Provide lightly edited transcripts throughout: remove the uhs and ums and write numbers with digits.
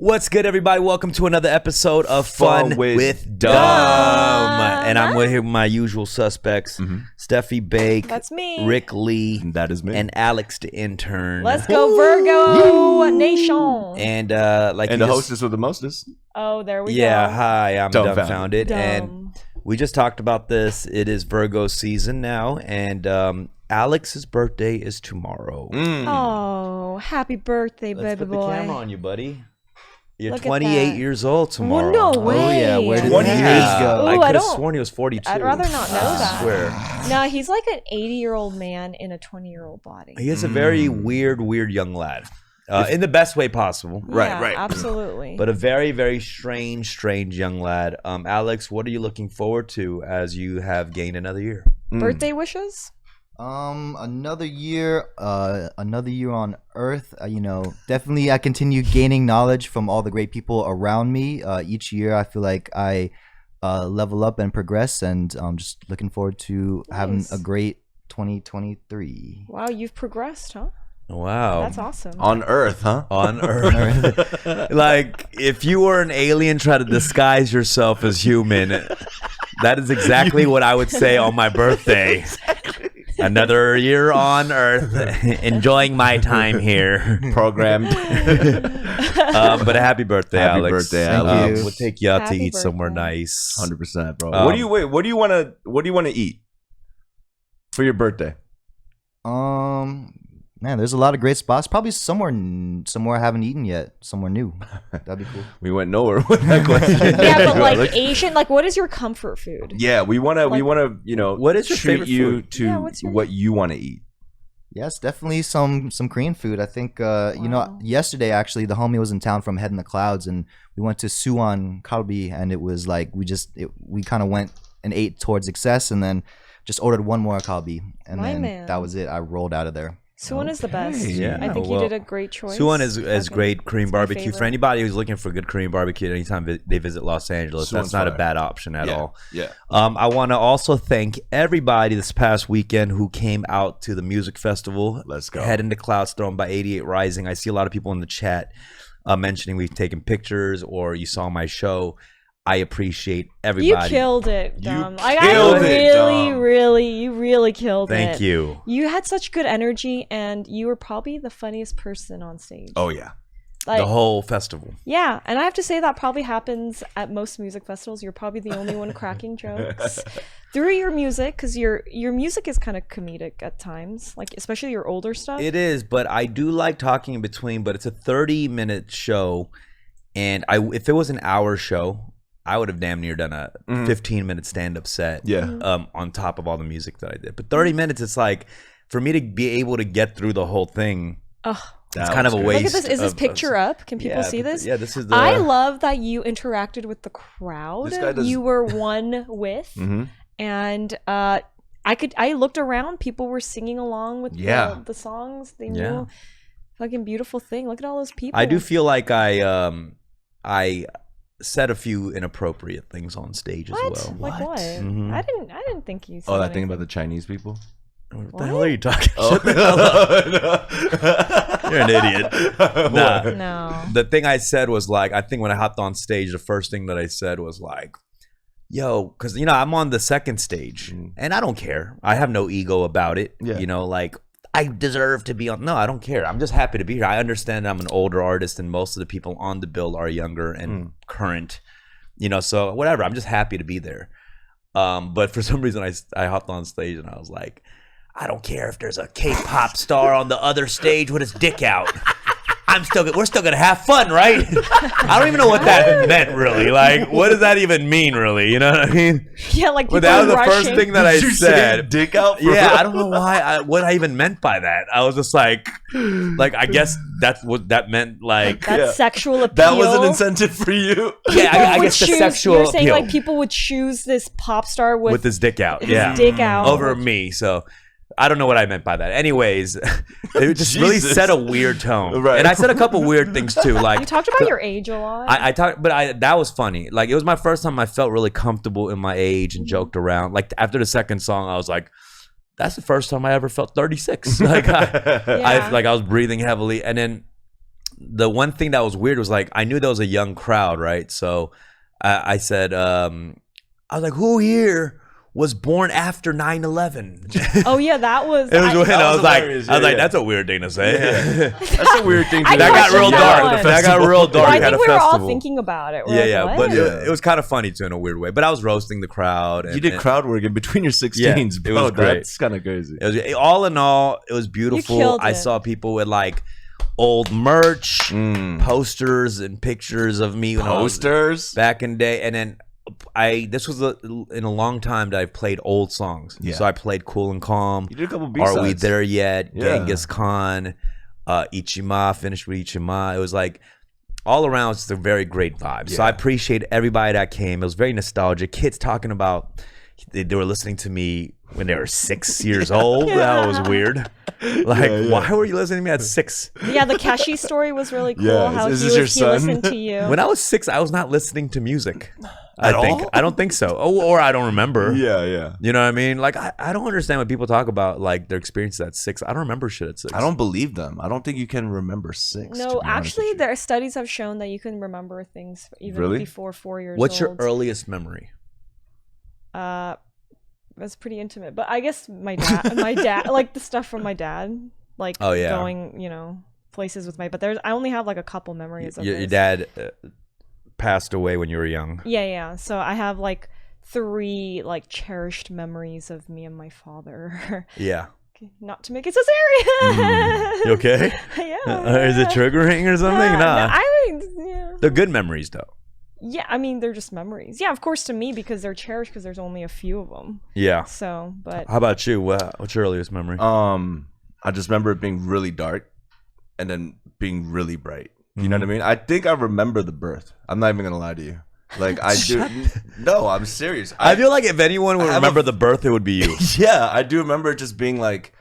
What's good, everybody? Welcome to another episode of Fun with Dumb. And I'm here with my usual suspects, Steffie Baik, that's me, Rick Lee, and that is me, and Alex the intern. Let's go Virgo Nation. And the hostess with the mostest. Oh, there we go. Yeah, hi, I'm Dumbfoundead. Dumbfoundead. And we just talked about this. It is Virgo season now, and Alex's birthday is tomorrow. Oh, happy birthday, Let's baby put boy. the camera on you, buddy. You're Look 28 years old tomorrow. Well, no way. Oh, yeah. Where did 20 that years go? Ooh, I I could have don't- sworn he was 42. I'd rather not know that. I swear. No, he's like an 80-year-old man in a 20-year-old body. He is a very weird young lad. In the best way possible. Yeah, Right. Absolutely. But a very, very strange young lad. Alex, what are you looking forward to as you have gained another year? Birthday wishes? Another year on Earth. Definitely I continue gaining knowledge from all the great people around me. Each year I feel like I level up and progress, and I'm just looking forward to having a great 2023. Wow, you've progressed, huh? Wow. That's awesome. On Earth, huh? On Earth. Like, if you were an alien trying to disguise yourself as human, that is exactly what I would say on my birthday. Another year on Earth, enjoying my time here. Programmed. But a happy birthday, Happy Alex. birthday, Thank Alex. you. We'll take you out Happy to eat somewhere birthday. nice. 100%, bro. Um, What do you want to eat for your birthday? Man, there's a lot of great spots. Probably somewhere I haven't eaten yet. Somewhere new. That'd be cool. We went nowhere with that question. Yeah, but like Asian, like what is your comfort food? Yeah, we want to What is your treat favorite you food? to Yeah, what's your- what you want to eat. Yes, definitely some Korean food. I think yesterday actually the homie was in town from Head in the Clouds, and we went to Suwon Kalbi, and it was like we kind of went and ate towards excess, and then just ordered one more kalbi, and My then man. that was it. I rolled out of there. Suwon is the best. Yeah, I think well, you did a great choice. Suwon is Fucking- great Korean it's my barbecue. For favorite. anybody who's looking for good Korean barbecue anytime they visit Los Angeles, that's Suwon's not a fire. bad option at all. Yeah. I want to also thank everybody this past weekend who came out to the music festival. Let's go. Head in the Clouds thrown by 88 Rising. I see a lot of people in the chat mentioning we've taken pictures or you saw my show. I appreciate everybody. You killed it, Dom. Like, I killed it, Dom. you really killed it. Thank you. You had such good energy, and you were probably the funniest person on stage. Oh yeah. Like, The whole festival. yeah, and I have to say that probably happens at most music festivals. You're probably the only one cracking jokes through your music, because your music is kind of comedic at times, like especially your older stuff. It is, but I do like talking in between. But it's a 30-minute show, and if it was an hour show, I would have damn near done a 15-minute stand-up set. Yeah. On top of all the music that I did. But 30 minutes, it's like for me to be able to get through the whole thing. Ugh. It's kind of a waste. Look at this. Is this picture up? Can people see this? Yeah, this is the. I love that you interacted with the crowd. This guy does- You were one with, and I looked around. People were singing along with the songs. They knew. Yeah. Fucking beautiful thing. Look at all those people. I do feel like I said a few inappropriate things on stage as well. Like what? Mhm. I didn't think you said Oh, that thing anything. about the Chinese people. What the hell are you talking? Oh. Shut the hell up. You're an idiot. Nah. No. The thing I said was like, I think when I hopped on stage, the first thing that I said was like, yo, because, I'm on the second stage and I don't care. I have no ego about it. Yeah. Like I deserve to be on. No, I don't care. I'm just happy to be here. I understand I'm an older artist and most of the people on the bill are younger and current, so whatever. I'm just happy to be there. But for some reason, I hopped on stage and I was like, I don't care if there's a K-pop star on the other stage with his dick out. We're still gonna have fun, right? I don't even know what that meant, really. Like, what does that even mean, really? You know what I mean? Yeah, like But people that was the rushing. first thing that I Did you say said. dick out? Yeah, I don't know what I even meant by that. I was just like I guess that's what that meant. Like, That's sexual appeal. That was an incentive for you. yeah, I Would guess the choose- sexual You're saying appeal like people would choose this pop star with with his dick out. his Yeah, dick out over me. So I don't know what I meant by that. Anyways, it just really Jesus. set a weird tone. Right. And I said a couple weird things too. Like You talked about your age a lot. I talked, but that was funny. Like it was my first time I felt really comfortable in my age and joked around. Like after the second song, I was like, "That's the first time I ever felt 36." Like I was breathing heavily, and then the one thing that was weird was like I knew there was a young crowd, right? So I said, I was like, who here was born after 9/11? Oh yeah, that was. It was weird. I was like, hilarious. that's a weird thing to say. That's a weird thing. I To That got real questioned dark. that one. That got real dark I at think a we were all festival. thinking about it. We're Yeah, like, yeah, what? but it was kind of funny too in a weird way. But I was roasting the crowd. You did crowd work in between your 16s, it bro. was great. That's kind of crazy. It was all in all, it was beautiful. killed I it. saw people with like old merch, posters, and pictures of me when I was Posters. back in the day, and then this was in a long time that I played old songs. Yeah. So I played Cool and Calm. You did a couple B-sides. Are We There Yet? Yeah. Genghis Khan, Ichima, finished with Ichima. It was like all around, it's a very great vibe. So Yeah. I appreciate everybody that came. It was very nostalgic. Kids talking about they were listening to me when they were 6 years old. That was weird. Like, why were you listening to me at 6? Yeah, the Keshi story was really cool. Yeah, How is he this your he son? listened to you. When I was 6, I was not listening to music. At I think all? I don't think so. Or I don't remember. Yeah. You know what I mean? Like I don't understand when people talk about like their experiences at 6. I don't remember shit at 6. I don't believe them. I don't think you can remember 6. No, actually, there studies have shown that you can remember things even Really? before 4 years What's your old. earliest memory? That's pretty intimate, but I guess my dad, like the stuff from my dad, like Oh, yeah. going, places with but I only have like a couple memories of Your this. dad passed away when you were young. Yeah. So I have like 3 like cherished memories of me and my father. Yeah. Okay, not to make it so serious. You okay? Yeah. Is it triggering or something? No, Nah. I mean, yeah. They're good memories though. Yeah, I mean, they're just memories. Yeah, of course to me because they're cherished because there's only a few of them. Yeah. So, but How about you? What's your earliest memory? I just remember it being really dark and then being really bright. You know what I mean? I think I remember the birth. I'm not even gonna lie to you. Like I do. No, I'm serious. I feel like if anyone would I have remember a- the birth, it would be you. Yeah, I do remember it just being like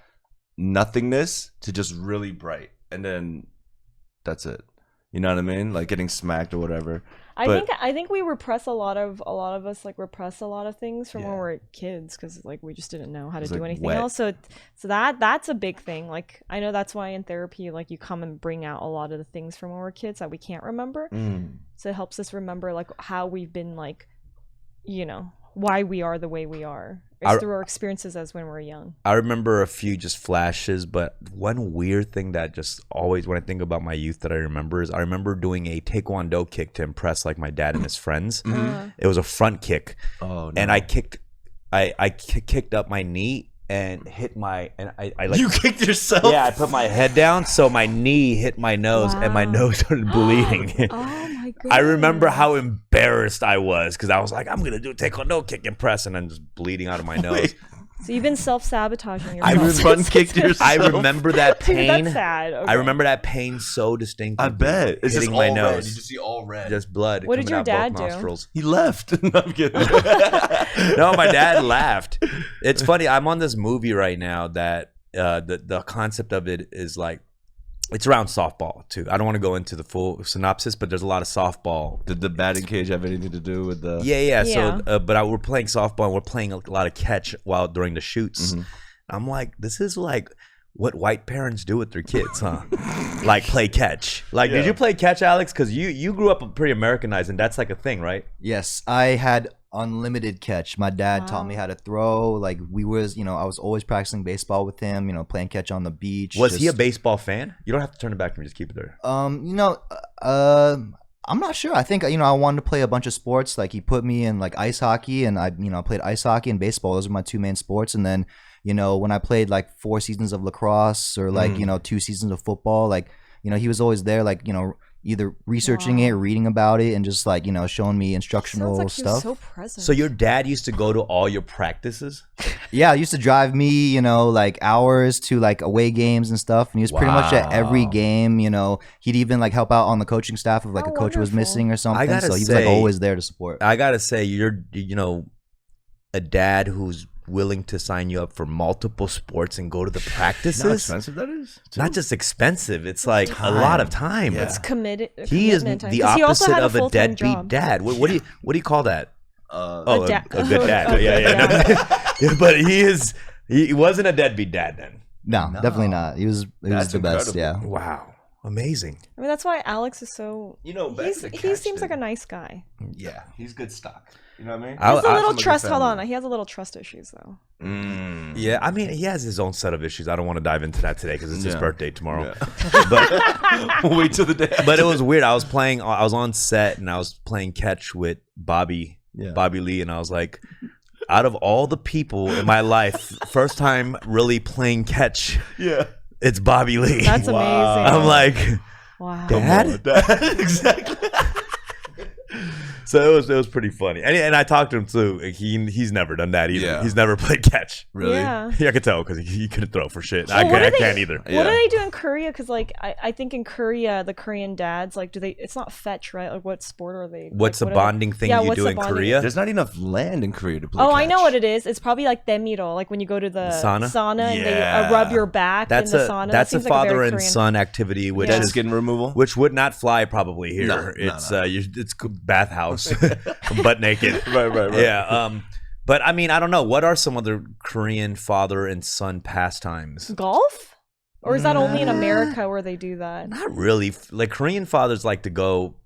nothingness to just really bright, and then that's it. You know what I mean? Like getting smacked or whatever. I think we repress a lot of us like repress a lot of things from when Yeah. we were kids because like we just didn't know how to It's, do like, anything wet. else. So that's a big thing. Like I know that's why in therapy like you come and bring out a lot of the things from when we're kids that we can't remember. So it helps us remember like how we've been like, why we are the way we are. It's through our experiences as when we're young. I remember a few just flashes, but one weird thing that just always, when I think about my youth that I remember is I remember doing a taekwondo kick to impress like my dad and his friends. It was a front kick. Oh no. And I kicked up my knee and hit my, and I like, You kicked yourself? yeah, I put my head down. So my knee hit my nose and my Wow. nose started bleeding. Oh my god. I remember how embarrassed I was because I was like, I'm going to do a taekwondo kick and press, and then just bleeding out of my nose. Wait. So you've been self-sabotaging I yourself. front kicked yourself. I remember that Dude, pain. that's sad. Okay. I remember that pain so distinctly. I bet. It's just hitting my all red. nose. You just see all red. Just blood. What did coming your out both dad do? nostrils. He left. No, I'm kidding. No, my dad laughed. It's funny. I'm on this movie right now that the concept of it is like, it's around softball too. I don't want to go into the full synopsis, but there's a lot of softball. Did the batting cage have anything to do with the? Yeah. Yeah. So, we're playing softball and we're playing a lot of catch while during the shoots. I'm like, this is like what white parents do with their kids, huh? Like play catch. Like, did Yeah. you play catch, Alex? Because you grew up pretty Americanized, and that's like a thing, right? Yes, I had unlimited catch. My dad taught me how to throw. Like I was always practicing baseball with him. Playing catch on the beach. Was he a baseball fan? You don't have to turn it back to me. Just keep it there. I'm not sure. I think I wanted to play a bunch of sports. Like he put me in like ice hockey, and I played ice hockey and baseball. Those are my 2 main sports. And then when I played like 4 seasons of lacrosse or like 2 seasons of football, like he was always there, like either researching it, reading about it, and just like showing me instructional Sounds like stuff. He was so present. So your dad used to go to all your practices? Yeah, he used to drive me, like hours to like away games and stuff. And he was pretty much at every Wow. game, He'd even like help out on the coaching staff if like Oh, a coach was wonderful. missing or something. gotta So he was like say- always there to support. I gotta say, you're a dad who's willing to sign you up for multiple sports and go to the You know how practices. expensive that is? Not just expensive; it's like a lot of time. Yeah. It's committed. He is commitment time. the 'Cause he also opposite had of a full-time deadbeat job. dad. What do you call that? A da- a good dad. a good Yeah. dad. Yeah, but he wasn't a deadbeat dad then. No, definitely not. He was That's the best. incredible. Yeah. Wow. Amazing. I mean, that's why Alex is so. You know, he seems like a nice guy. Yeah, he's good stock. You know what I mean? He has a little like trust. a Hold family. on, he has a little trust issues though. Yeah, I mean, he has his own set of issues. I don't want to dive into that today because it's his birthday tomorrow. Yeah. But Wait till the day. but it was weird. I was on set and I was playing catch with Bobby Lee, and I was like, out of all the people in my life, first time really playing catch, it's Bobby Lee. That's amazing. I'm like, wow. Dad? Exactly. So it was pretty funny, and I talked to him too. He's never done that either. Yeah. He's never played catch. Really? Yeah. Yeah, I could tell because he couldn't throw for shit. So what I do they- can't either. What do they do in Korea? Because like I think in Korea, the Korean dads like, do they? It's not fetch, right? Like what sport are they? What's like, the what are they- bonding thing Yeah, you what's do the in bonding- Korea? There's not enough land in Korea to play Oh, I know catch. what it is. It's probably like demiro, like when you go to the Sauna? and they Yeah. rub your back in the sauna. That That's a seems like father very and Korean. son activity, which Dead is skin removal. which would not fly probably here. No, it's no. it's bathhouse, butt naked. Right. Yeah. But I mean, I don't know. What are some other Korean father and son pastimes? Golf, or is that only in America where they do that Not really. Like Korean fathers like to go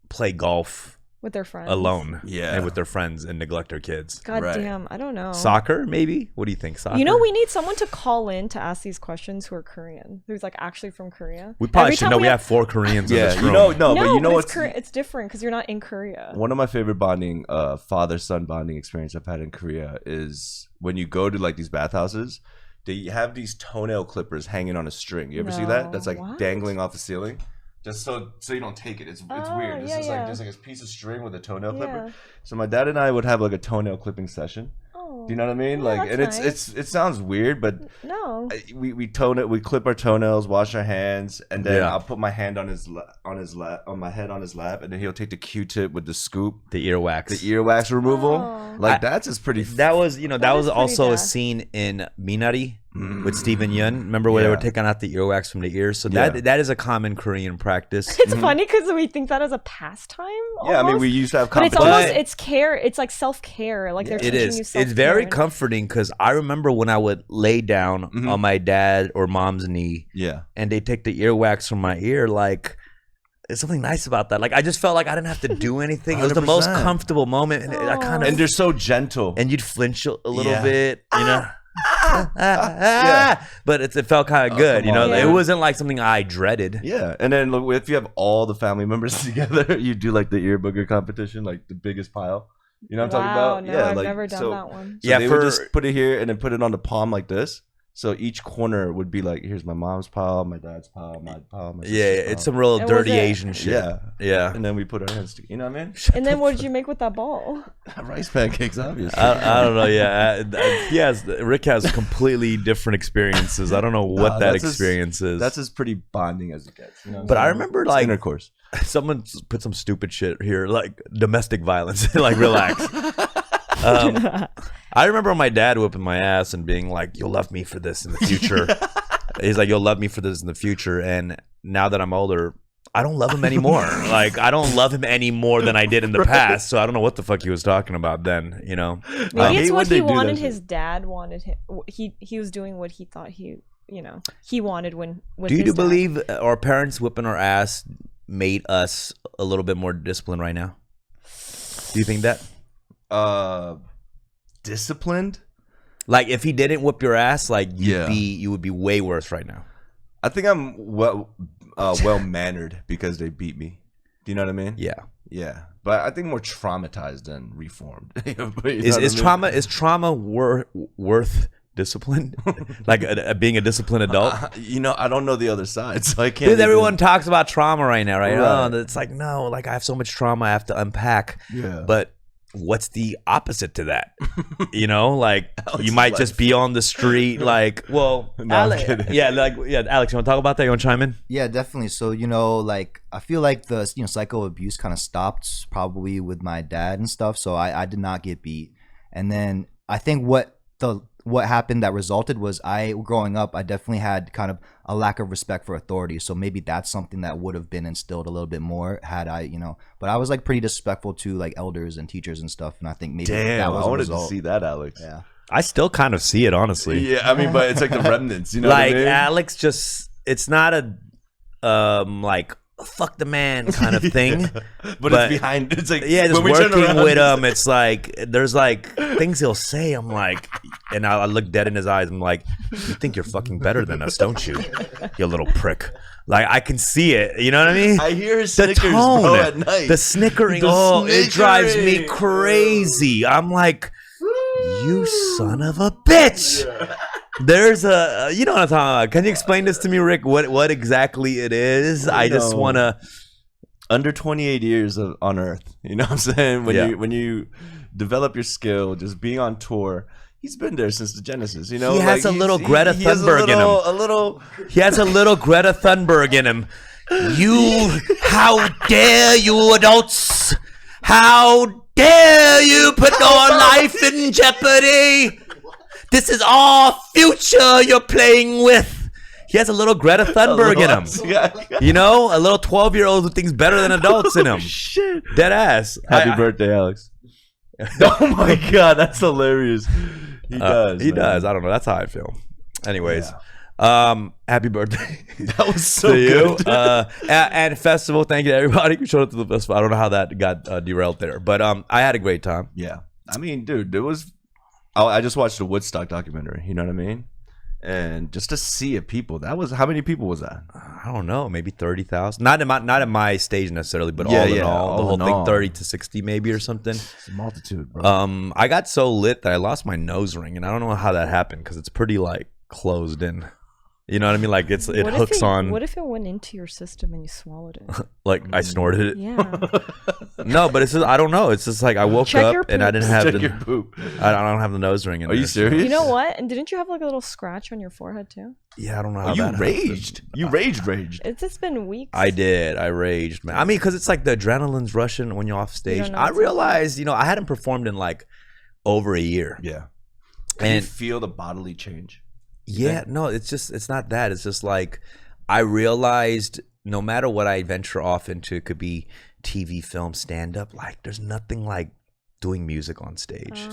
play golf with their friends alone, Yeah. and with their friends and neglect their kids. God Right. damn, I don't know. Soccer, maybe. What do you think? Soccer. You know, we need someone to call in to ask these questions who are Korean, who's like actually from Korea. we probably Every should time know. We have 4 Koreans in Yeah, this room. you know, no, no, but you know it's, what's it's different because you're not in Korea. one of my favorite bonding, father-son bonding experience I've had in Korea is when you go to like these bathhouses, they have these toenail clippers hanging on a string. You ever see that? That's like No, what? dangling off the ceiling. Just so you don't take it. It's Oh, weird. This yeah, is yeah. like just like a piece of string with a toenail clipper. Yeah. So my dad and I would have like a toenail clipping session. Oh, Do you know what I mean? Yeah, Like, and that's it sounds weird, but no. we clip our toenails, wash our hands, and then Yeah. I'll put my hand on my head on his lap, and then he'll take the Q-tip with the scoop, The earwax. the earwax removal. Oh. Like that's just pretty. That was, that That was is pretty also a bad. scene in Minari with Steven Yeun. Remember where they were Yeah. taking out the earwax from the ears? So Yeah. that is a common Korean practice. It's funny because we think that as a pastime. Yeah, I mean, almost. we used to have But it's competition. almost it's care. It's like self care. Like they're It teaching you is. self-care. It's very comforting because I remember when I would lay down on my dad or mom's knee Yeah, and they take the earwax from my ear, like there's something nice about that. Like I just felt like I didn't have to do anything. It was the most 100%. comfortable moment, and I kind and of they're so gentle. and you'd flinch a little Yeah. bit, you know. Yeah. But it felt kind of good, come on, man. It wasn't like something I dreaded. Yeah, and then look, if you have all the family members together, you do like the ear booger competition, like the biggest pile. You know what I'm Wow, talking about? no, Yeah, I've like never done so, that one. So Yeah, they would for- just put it here and then put it on the palm like this. So each corner would be like, here's my mom's pile, my dad's pile, my pile, my Yeah, sister's it's pile. some real And was dirty it- Asian shit. Yeah, Yeah. and then we put our hands together. You know what I mean? And then what did you make with that ball? Rice pancakes, obviously. I don't know. Yeah, Rick has completely different experiences. I don't know what that that's experience is. That's as pretty bonding as it gets. You know what But I'm I saying? remember, It's like- intercourse. Someone put some stupid shit here, like domestic violence. Like, relax. I remember my dad whipping my ass and being like, "You'll love me for this in the future." He's like, "You'll love me for this in the future." And now that I'm older, I don't love him anymore. Like, I don't love him any more than I did in the past. So I don't know what the fuck he was talking about then. You know? Maybe hate it's when what they he do that wanted. shit. His dad wanted him. He was doing what he thought he wanted when. Do you his dad. believe our parents whipping our ass made us a little bit more disciplined right now? Do you think that? Disciplined. Like, if he didn't whip your ass, like Yeah. you would be way worse right now. I think I'm well mannered because they beat me. Do you know what I mean? Yeah. Yeah, but I think more traumatized than reformed. You know what I Is mean? trauma worth discipline? Like being a disciplined adult? You know, I don't know the other side, so I can't. Because even- everyone talks about trauma right now, right? Right. Oh, it's like, no, like I have so much trauma I have to unpack. Yeah. But what's the opposite to that? You know, like Alex you might is just life. be on the street, like, well, No, I'm kidding. Alex, you want to talk about that? You want to chime in? Yeah, definitely. So, like, I feel like the, cycle of abuse kind of stopped probably with my dad and stuff. So I did not get beat. And then I think what happened that resulted was growing up, I definitely had kind of a lack of respect for authority. So maybe that's something that would have been instilled a little bit more had I, but I was like pretty disrespectful to like elders and teachers and stuff. And I think maybe that Damn, was I a wanted to result. see that, Alex. Yeah. I still kind of see it, honestly. Yeah, I mean, but it's like the remnants. You know, Like what I mean? Alex, just it's not a like fuck the man kind of thing. But it's behind. It's like just when we turn working around, with him. It's like there's like things he'll say. I'm like, and I look dead in his eyes. I'm like, you think you're fucking better than us, don't you? You little prick. Like I can see it. You know what I mean? I hear his The Snickers, tone, bro, at night. the snickering. It drives me crazy. I'm like, you son of a bitch. There's a, you know what I'm talking about. Can you explain this to me, Rick? What exactly it is? I just want to. Under 28 years on Earth, you know what I'm saying? When you develop your skill, just being on tour, he's been there since the Genesis. You know, He has a little Greta Thunberg in him. He has a little Greta Thunberg in him. You, how dare you adults? How dare you put your life in jeopardy? This is our future you're playing with. He has a little Greta Thunberg in him. You know, a little 12-year-old who thinks better than adults in him. Shit. Dead ass. Happy birthday, Alex. Oh my God, that's hilarious. He does. He does. I don't know. That's how I feel. Anyways, happy birthday. That was so to good. you. And festival, thank you to everybody who showed up to the festival. I don't know how that got derailed there, but I had a great time. Yeah. I mean, dude, I just watched the Woodstock documentary, you know what I mean? And just to see it, people, how many people was that? I don't know, maybe 30,000. Not at my stage necessarily, but Yeah, all in yeah, all, the all whole in thing, all. 30 to 60 maybe or something. It's a multitude, bro. I got so lit that I lost my nose ring, and I don't know how that happened because it's pretty like closed in. You know what I mean? Like it hooks on. What if it went into your system and you swallowed it? Like I snorted it. Yeah. No, but it's just, I don't know. It's just like I woke Check your up and I didn't have Check your poop. I don't have the nose ring in Are you there. serious? You know what? And didn't you have like a little scratch on your forehead too? Yeah, I don't know how Oh, you that raged. happened. You raged. It's just been weeks. I did. I raged, man. I mean, because it's like the adrenaline's rushing when you're off stage. know I what's realized, I hadn't performed in like over a year. Yeah. Can you And feel the bodily change? yeah, no, it's not that. It's just like I realized no matter what I venture off into, it could be TV, film, stand up. Like, there's nothing like doing music on stage.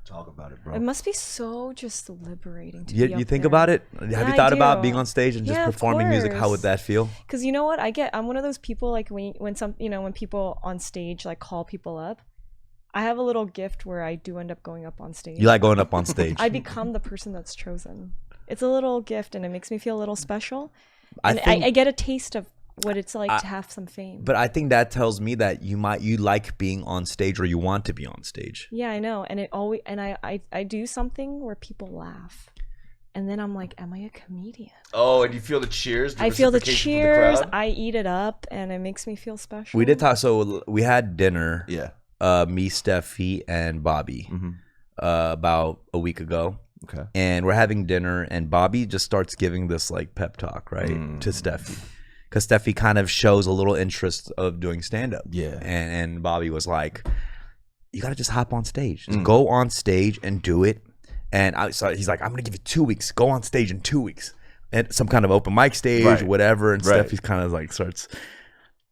Talk about it, bro. It must be so just liberating to You think about it? Have you thought about being on stage and just Yeah, of performing music? How would course. that feel? Because you know what? I'm one of those people like when people on stage like call people up. I have a little gift where I do end up going up on stage. You like going up on stage? I become the person that's chosen. It's a little gift and it makes me feel a little special. I And think- I get a taste of what it's like to have some fame. But I think that tells me that you like being on stage, or you want to be on stage. Yeah, I know. And I do something where people laugh. And then I'm like, am I a comedian? Oh, and you feel the cheers? I feel the reciprocation from cheers. crowd? I eat it up and it makes me feel special. We did talk. So we had dinner. Yeah. Me, Steffi, and Bobby about a week ago. Okay. And we're having dinner, and Bobby just starts giving this like pep talk, right, to Steffi, because Steffi kind of shows a little interest of doing stand up. Yeah. And Bobby was like, "You gotta just hop on stage, just go on stage and do it." And so he's like, "I'm gonna give you 2 weeks. Go on stage in 2 weeks, and some kind of open mic stage, Right. whatever." And Right. Steffi's kind of like starts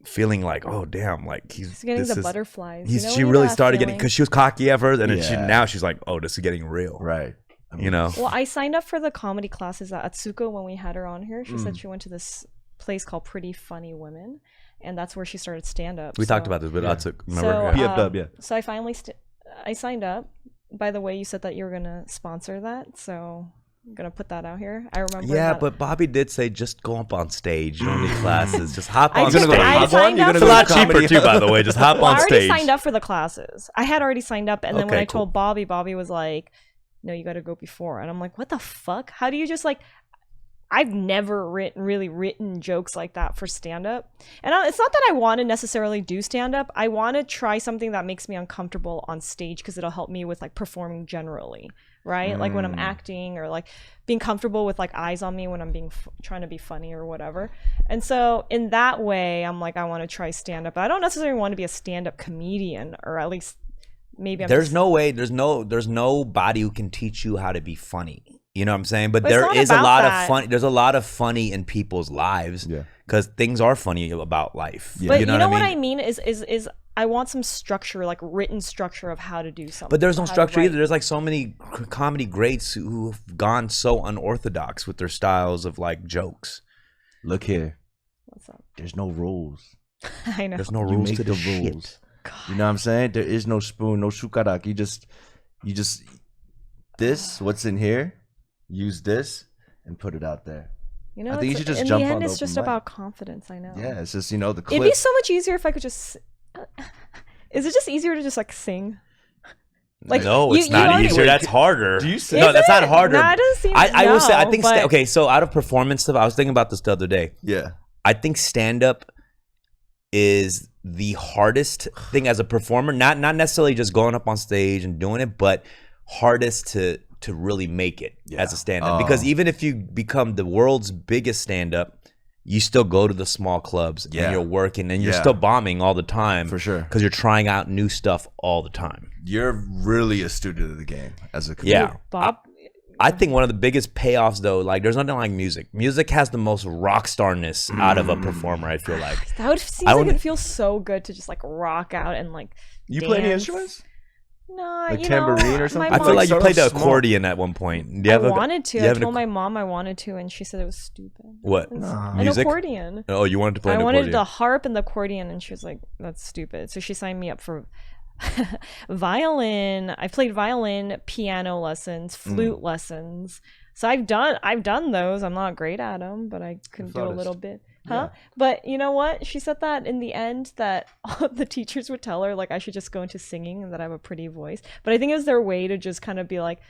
feeling like, oh damn, like He's getting the butterflies. She really started getting, because she was cocky at first, and then Yeah. now she's like, oh, this is getting real, Right. you know. Well, I signed up for the comedy classes at Atsuko when we had her on here. She said she went to this place called Pretty Funny Women, and that's where she started stand up. We talked about this, but that's remember. So, Yeah. PFW, yeah. So I finally I signed up. By the way, you said that you were gonna sponsor that, so I'm gonna put that out here. I remember. Yeah, that. but Bobby did say just go up on stage. You don't need classes. Just hop I on just- stage. I signed up It's a for lot the cheaper comedy. too, by the way. Just hop well, on I already stage. signed up for the classes. I had already signed up, and then when Okay, I told cool. Bobby, Bobby was like, "No, you got to go before." And I'm like, "What the fuck? How do you just like?" I've never really written jokes like that for stand up. And it's not that I want to necessarily do stand up. I want to try something that makes me uncomfortable on stage because it'll help me with like performing generally, right? Like when I'm acting, or like being comfortable with like eyes on me when I'm being trying to be funny or whatever. And so in that way, I'm like, I want to try stand up. But I don't necessarily want to be a stand up comedian, or at least maybe I'm There's just, no way. There's nobody who can teach you how to be funny. You know what I'm saying? But But it's there not is a about lot that. of fun. There's a lot of funny in people's lives. Yeah. Because things are funny about life. But you know, what I mean is I want some structure, like written structure of how to do something. But there's no how to structure write. either. There's like so many comedy greats who've gone so unorthodox with their styles of like jokes. Look here. concept. There's no rules. I know. There's no You rules make to the the shit. rules. You know what I'm saying? There is no spoon, no shukarak. You just this, what's in here, use this and put it out there. You know, I think you should just in jump the on end, the it's open just mic. about confidence. I know. Yeah, it's just, the It'd clip. be so much easier if I could just. Is it just easier to just like sing? Like No, you- it's you not know- easier. That's harder. Do you sing? No, Is that's not it? harder. Nah, it doesn't seem- I will say, I no, think, but- okay, so out of performance stuff, I was thinking about this the other day. Yeah. I think stand up is the hardest thing as a performer. Not necessarily just going up on stage and doing it, but hardest to really make it as a stand up. Because even if you become the world's biggest stand up, you still go to the small clubs and you're working and you're still bombing all the time. For sure. Because you're trying out new stuff all the time. You're really a student of the game as a comedian. Yeah. Bob. I think one of the biggest payoffs, though, like there's nothing like music. Music has the most rock starness out of a performer, I feel like. That would seem I like wouldn't- it'd feel so good to just like rock out and like. You play any dance. instruments? No, Like you tambourine know, or something? my I feel mom- like you Start played the off small. accordion at one point. Do you I have wanted to. you I have an told my mom I wanted to, and she said it was stupid. What? It's Nah. an Music? accordion. Oh, you wanted to play I an wanted accordion. the harp and the accordion, and she was like, "That's stupid." So she signed me up for violin. I played violin, piano lessons, flute lessons. So I've done those. I'm not great at them, but I can do a flautist. little bit. Huh? But you know what? She said that in the end that all the teachers would tell her like I should just go into singing and that I have a pretty voice. But I think it was their way to just kind of be like,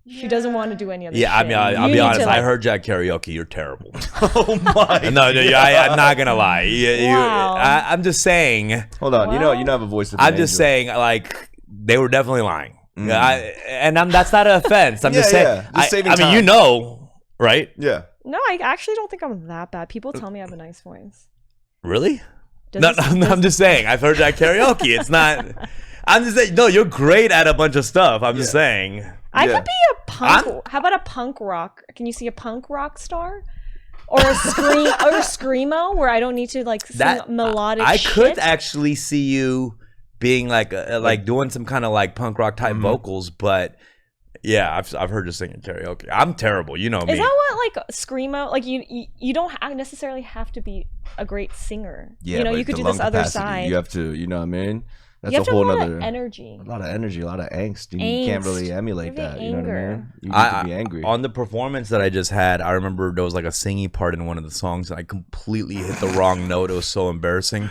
she doesn't want to do any of this Yeah, I shit. mean, I'll You be need honest. to, I like- heard you at karaoke. You're terrible. Oh my. No, I'm not gonna lie. Wow. I'm just saying. Hold on. Well, you have a voice of an I'm just angel. saying, like they were definitely lying. That's not an offense. I'm just Yeah, saying. yeah. Just saving I mean, you time. know, right? Yeah. No, I actually don't think I'm that bad. People tell me I have a nice voice. Really? Does No, this- no, I'm just saying. I've heard you at karaoke. It's not. I'm just saying. No, you're great at a bunch of stuff. I'm just saying. I Yeah. could be a punk. How about a punk rock? Can you see a punk rock star? Or a scream or a screamo where I don't need to like sing That melodic I shit. could actually see you being like doing some kind of like punk rock Mm-hmm. type vocals, but yeah, I've heard you singing karaoke. I'm terrible, you know me. Is that what like screamo? Like you don't necessarily have to be a great singer. Yeah. You know, but you could the do this lung other capacity, side. You have to, you know what I mean? That's You have a to whole have a lot nother of energy. a lot of energy, a lot of angst. You can't Angst. really emulate Maybe that. You know what I anger. mean? You need to be angry. On the performance that I just had, I remember there was like a singing part in one of the songs, and I completely hit the wrong note. It was so embarrassing.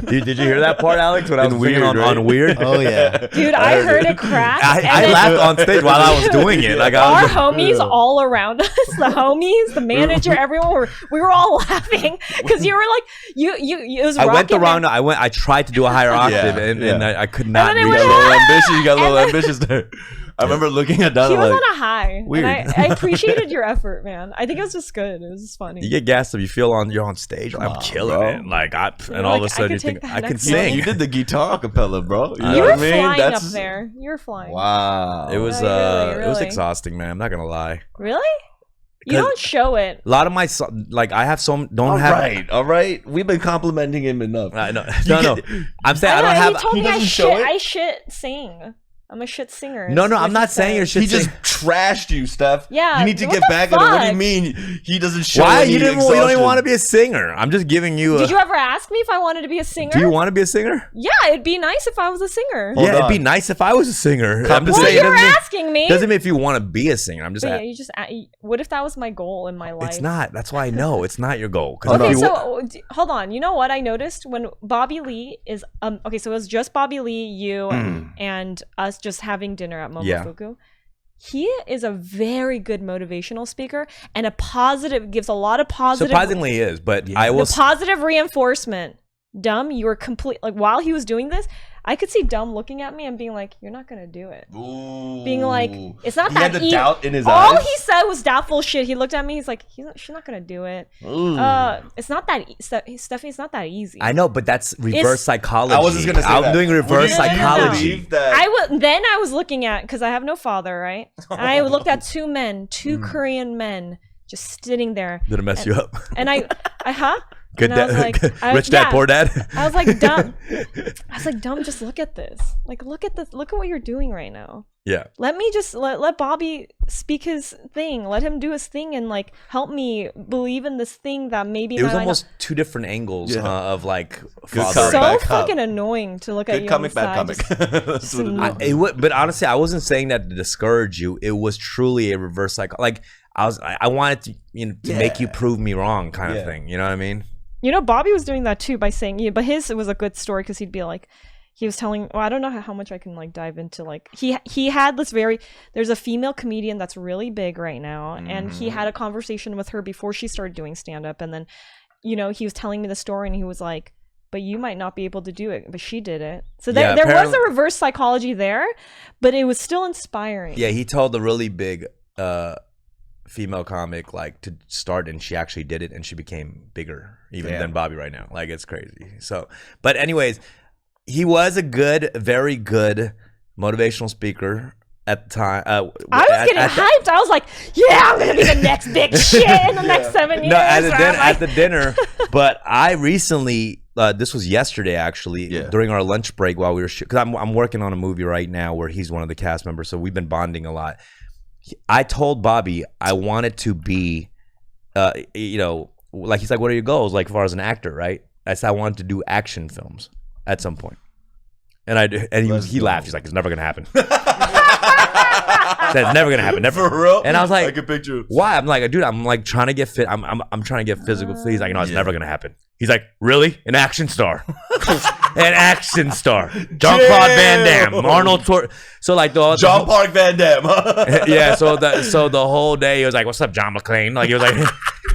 Did you hear that part, Alex? When I was singing on Weird? Oh yeah. Dude, I heard it crack. I and then laughed on stage while I was doing it. Like I our was, homies all around us, the homies, the manager, everyone we were all laughing because you were like you it was I went the rocking wrong and- note. I tried to do a higher octave, and I could not then it reach went it. You got a little ambitious. You got a little ambitious there. I remember looking at Donna He was like, on a high. Weird. And I appreciated your effort, man. I think it was just good. It was just funny. You get gassed if you feel you're on stage. Like, I'm killing bro. it. Like and You're all of a like, I sudden could you think take that I can next you, sing. you did the guitar acapella, bro. You know You what were I mean? flying That's up there. You were flying. Wow. It was Really, it was really. exhausting, man. I'm not gonna lie. Really? You 'Cause- don't show it. A lot of my like I have some don't have. All right. We've been complimenting him enough. I know. No. I'm saying I don't know, have. You told he me doesn't show it? I shit sing. I'm a shit singer. No, That's what I'm you not saying said. your shit. He just trashed you, Steph. Yeah, You need to what get the back at it. What do you fuck? mean? He doesn't show Why any you don't even exhaustion. want to be a singer? I'm just giving you. Did you ever ask me if I wanted to be a singer? Do you want to be a singer? Yeah, it'd be nice if I was a singer. Hold yeah, it'd be on. nice if I was a singer. I'm just Well, saying. you're Doesn't mean, asking me. doesn't mean if you want to be a singer. I'm just. But yeah, you just. What if that was my goal in my life? It's not. That's why I know it's not your goal. 'Cause Okay, if you- so hold on. You know what I noticed when Bobby Lee is okay, so it was just Bobby Lee, you, and us just having dinner at Momofuku. He is a very good motivational speaker and gives a lot of positive. surprisingly, he is. But I will. The positive reinforcement. Dumb, you were complete. Like while he was doing this, I could see Dumb looking at me and being like, "You're not gonna do it." Ooh. Being like, "It's not He that had the easy." doubt in his All eyes. he said was doubtful shit. He looked at me. He's like, "She's not gonna do it." Ooh. It's not that. Stephanie, it's not that easy. I know, but that's reverse It's- psychology. I was just gonna say I'm that. doing reverse Would you psychology. believe that? I was looking at because I have no father, right? And I looked at two Korean men, just sitting there. Did it mess you up? And I Good And I was dad, like, rich dad, yeah. poor dad. I was like, dumb. I was like, dumb. Just look at this. Like, look at this. Look at what you're doing right now. Yeah. Let me just let Bobby speak his thing. Let him do his thing and like help me believe in this thing that maybe It was that I almost two different angles of like Good father. comic. so Bad cop. fucking annoying to look at Good you. comic, on the bad side, comic. just That's what it is. But honestly, I wasn't saying that to discourage you. It was truly a reverse cycle. Like I wanted to, to make you prove me wrong, kind of thing. You know what I mean? You know, Bobby was doing that too by saying, yeah, but his was a good story because he'd be like, he was telling, well, I don't know how much I can like dive into, like he had this there's a female comedian that's really big right now, and he had a conversation with her before she started doing stand up, and then, he was telling me the story, and he was like, but you might not be able to do it, but she did it. So there was a reverse psychology there, but it was still inspiring. Yeah, he told the really big female comic like to start, and she actually did it, and she became bigger even than Bobby right now. Like, it's crazy. So, but anyways, he was a very good motivational speaker at the time. I was getting hyped. I was like, yeah, I'm gonna be the next big shit in the next 7 years. No, at the dinner. But I recently, this was yesterday actually, during our lunch break while we were because I'm working on a movie right now where he's one of the cast members, so we've been bonding a lot. I told Bobby I wanted to be, like he's like, what are your goals? Like, as far as an actor, right? I said I wanted to do action films at some point, and he laughed. He's like, it's never gonna happen. Said, it's never gonna happen. Never. For real? And I was like, I can picture. Why? I'm like, dude, I'm like trying to get fit. I'm trying to get physical fit. He's like, no, it's never gonna happen. He's like, really? An action star? An action star? Jean-Claude Van Damme, Arnold So like John Park Van Damme. Yeah. So the whole day he was like, what's up, John McClane? Like, he was like,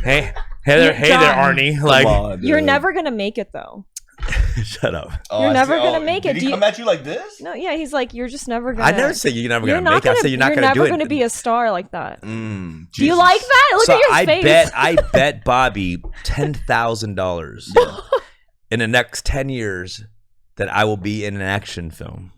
hey there, Arnie. Like, you're never gonna make it though. Shut up. You're never gonna make it. Did he come at you like this? No, yeah, he's like, you're just never gonna. I never say you're never gonna make it. I say you're not gonna do it. You're never gonna be a star like that. Do Jesus. you like that? Look at your face. I bet Bobby $10,000 in the next 10 years that I will be in an action film.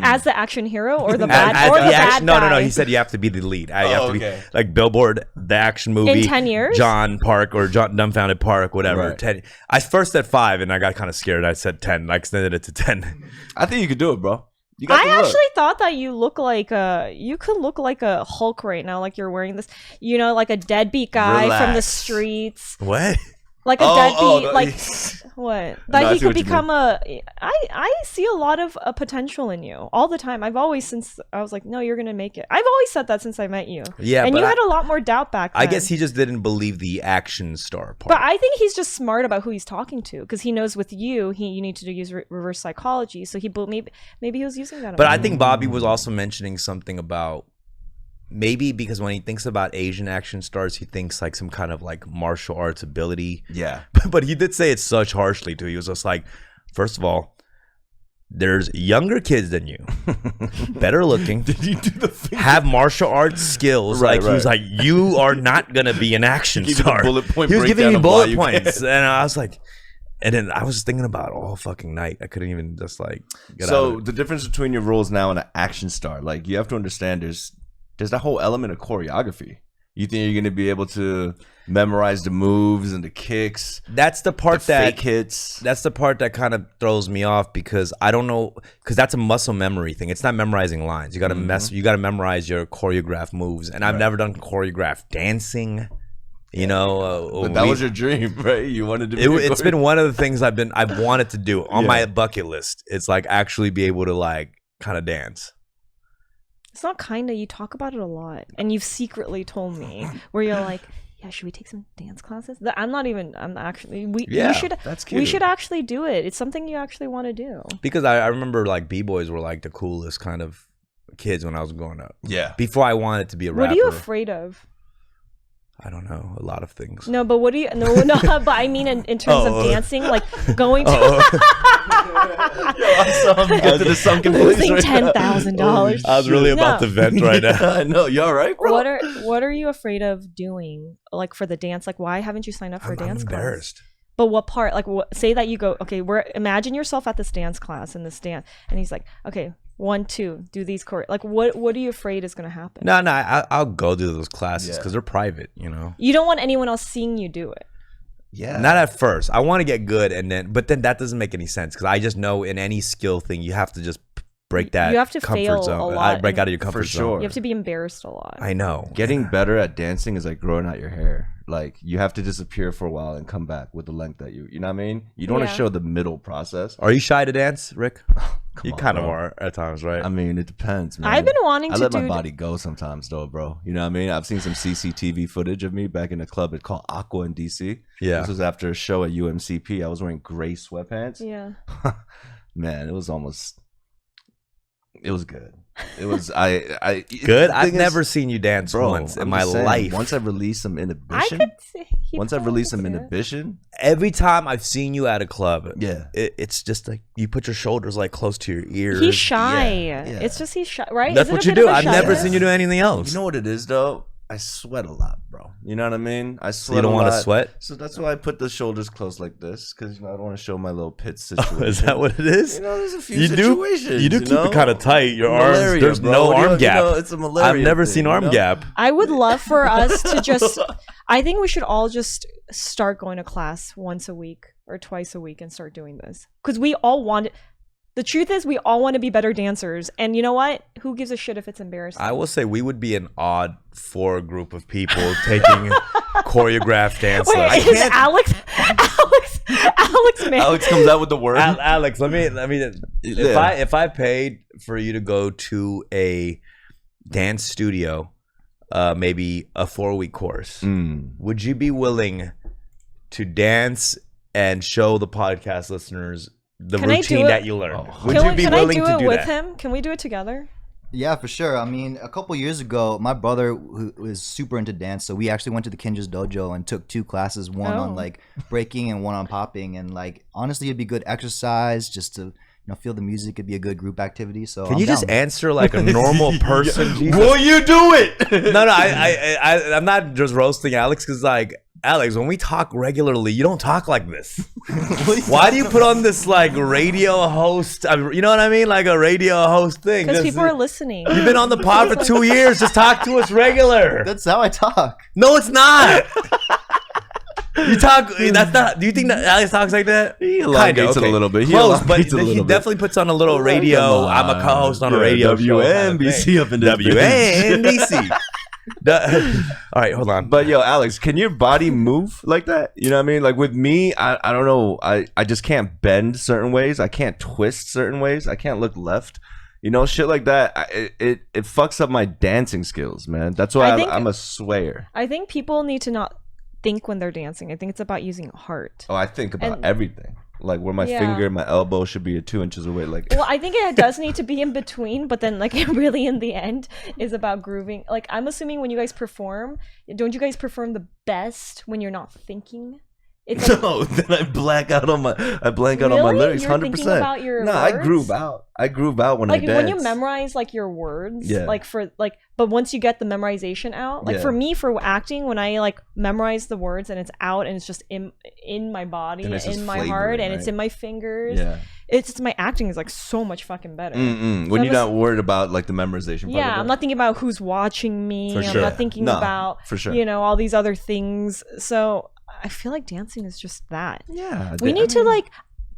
As the action hero or the bad guy? No. He said you have to be the lead. You have to be like Billboard, the action movie. In 10 years? John Park or Dumbfoundead Park, whatever. Right. 10. I first said 5 and I got kind of scared. I said 10. I extended it to 10. I think you could do it, bro. You got I actually thought that you could look like a Hulk right now, like you're wearing this, like a deadbeat guy from the streets. What? Like a deadbeat, no, like what? That No, I he see could what you become I see a lot of potential in you all the time. I've always, since I was like, no, you're gonna make it. I've always said that since I met you. Yeah, and but you had a lot more doubt back then. I guess he just didn't believe the action star part. But I think he's just smart about who he's talking to, because he knows with you, you need to use reverse psychology. So maybe he was using that. But I think Bobby was also mentioning something about maybe because when he thinks about Asian action stars, he thinks like some kind of like martial arts ability. Yeah. But he did say it such harshly too. He was just like, first of all, there's younger kids than you, better looking. Did you do the thing? Have martial arts skills. Right. He was like, you are not gonna be an action star. Bullet point He was giving me breakdown of why bullet you points, can't. and I was like, and then I was thinking about it all fucking night. I couldn't even just like get out So of it. the difference between your roles now and an action star, like you have to understand, there's that whole element of choreography. You think you're gonna be able to memorize the moves and the kicks? That's the part fake hits. That's the part that kind of throws me off, because I don't know, because that's a muscle memory thing. It's not memorizing lines. You got to you got to memorize your choreographed moves. And I've never done choreographed dancing. But that was your dream, right? You wanted to. It's been one of the things I've wanted to do on my bucket list. It's like actually be able to like kind of dance. It's not kinda. You talk about it a lot, and you've secretly told me where you're like, "Yeah, should we take some dance classes?" I'm actually. We should. That's cute. We should actually do it. It's something you actually want to do. Because I remember like b-boys were like the coolest kind of kids when I was growing up. Yeah. Before I wanted to be a rapper. What are you afraid of? I don't know, a lot of things. No, but what do you? No, but I mean in terms of dancing, like going to Get to the sunken place losing right now. $10,000. I was really about to vent right now. I know. You all right, bro? What are you afraid of doing? Like for the dance, like why haven't you signed up for a dance I'm class? embarrassed. But what part? Like, say that you go, okay, imagine yourself at this dance class in this dance, and he's like, okay, 1, 2, do these choreo. Like, what are you afraid is gonna happen? No, I'll go do those classes because they're private. You don't want anyone else seeing you do it. Yeah. Not at first. I want to get good, but then that doesn't make any sense because I just know in any skill thing you have to just break that. You have to comfort fail zone. a lot Break out of your comfort For zone. sure. You have to be embarrassed a lot. I know. Getting better at dancing is like growing out your hair. Like you have to disappear for a while and come back with the length that you know what I mean? You don't want to show the middle process. Are you shy to dance, Rick? You on, kind of bro. are at times, right? I mean, it depends, man. I've been wanting I to let do my body go sometimes though, bro. You know what I mean? I've seen some CCTV footage of me back in a club it's called Aqua in DC. Yeah. This was after a show at UMCP. I was wearing gray sweatpants. Yeah. Man, it was good. It was I Good. the I've thing never is, seen you dance bro, once in I'm my just saying, life. Once I've released some I inhibition, could see. once I've released some inhibition, Every time I've seen you at a club, yeah. it's just like you put your shoulders like close to your ears. He's shy. Yeah. It's just he's shy, right? That's Is it what a you bit do. of a I've never shyness? seen you do anything else. You know what it is though? I sweat a lot, bro. You know what I mean? I sweat. So you don't want to sweat? So that's why I put the shoulders close like this because I don't want to show my little pit situation. Is that what it is? You know, there's a few You situations. You do keep know? it kind of tight. Your Malaria, arms. There's bro. no You arm know, gap. You know, it's a malaria I've never thing, seen arm you know? gap. I would love for us to just. I think we should all just start going to class once a week or twice a week and start doing this because we all want it. The truth is, we all want to be better dancers, and you know what? Who gives a shit if it's embarrassing? I will say we would be an odd four group of people taking choreographed dance Wait, lessons. is Alex, man? Alex comes out with the word. Alex, let me. Yeah. If I paid for you to go to a dance studio, maybe a 4-week course, would you be willing to dance and show the podcast listeners the Can I do routine it? that you learned? Would Can you be I willing do to it do with that? him? Can we do it together? Yeah, for sure. I mean, a couple years ago, my brother who was super into dance, so we actually went to the Kinja's dojo and took 2 classes, one on like breaking and one on popping, and like honestly, it'd be good exercise just to feel the music. It'd be a good group activity. So Can I'm you just down. answer like a normal person? Jesus. Will you do it? No, I'm not just roasting Alex because like Alex, when we talk regularly, you don't talk like this. Why do you put on this like radio host? You know what I mean, like a radio host thing? Because Just- people are listening. You've been on the pod for 2 years. Just talk to us regular. That's how I talk. No, it's not. You talk. That's not. Do you think that Alex talks like that? He elongates it a little bit. He Close, but elongates it a he little bit. definitely puts on a little radio. I'm a co-host on a radio show. WNBC up in this WNBC. All right, hold on. But yo, Alex, can your body move like that? You know what I mean? Like with me, I don't know. I just can't bend certain ways. I can't twist certain ways. I can't look left. You know, shit like that. It fucks up my dancing skills, man. That's why I'm a swayer. I think people need to not think when they're dancing. I think it's about using heart. Oh, I think about everything. Like where my Yeah. finger and my elbow should be 2 inches away. Like Well, I think it does need to be in between, but then like really in the end is about grooving. Like I'm assuming when you guys perform, don't you guys perform the best when you're not thinking? It's like, no, then I blank out on my Really? lyrics. You're 100%. thinking about your I words? groove out. I groove out when I like dance. when you memorize like your words, Yeah. like for like, but once you get the memorization out, like Yeah. for me for acting, when I like memorize the words and it's out and it's just in my body, And it's just in my heart, flavoring, and it's right? in my fingers. Yeah. It's just my acting is like so much fucking better. When So you're I'm not worried about like the memorization part Yeah, of it. I'm not thinking about who's watching me. For I'm sure. not thinking No, about for sure. all these other things. So I feel like dancing is just that. Yeah. We need to like.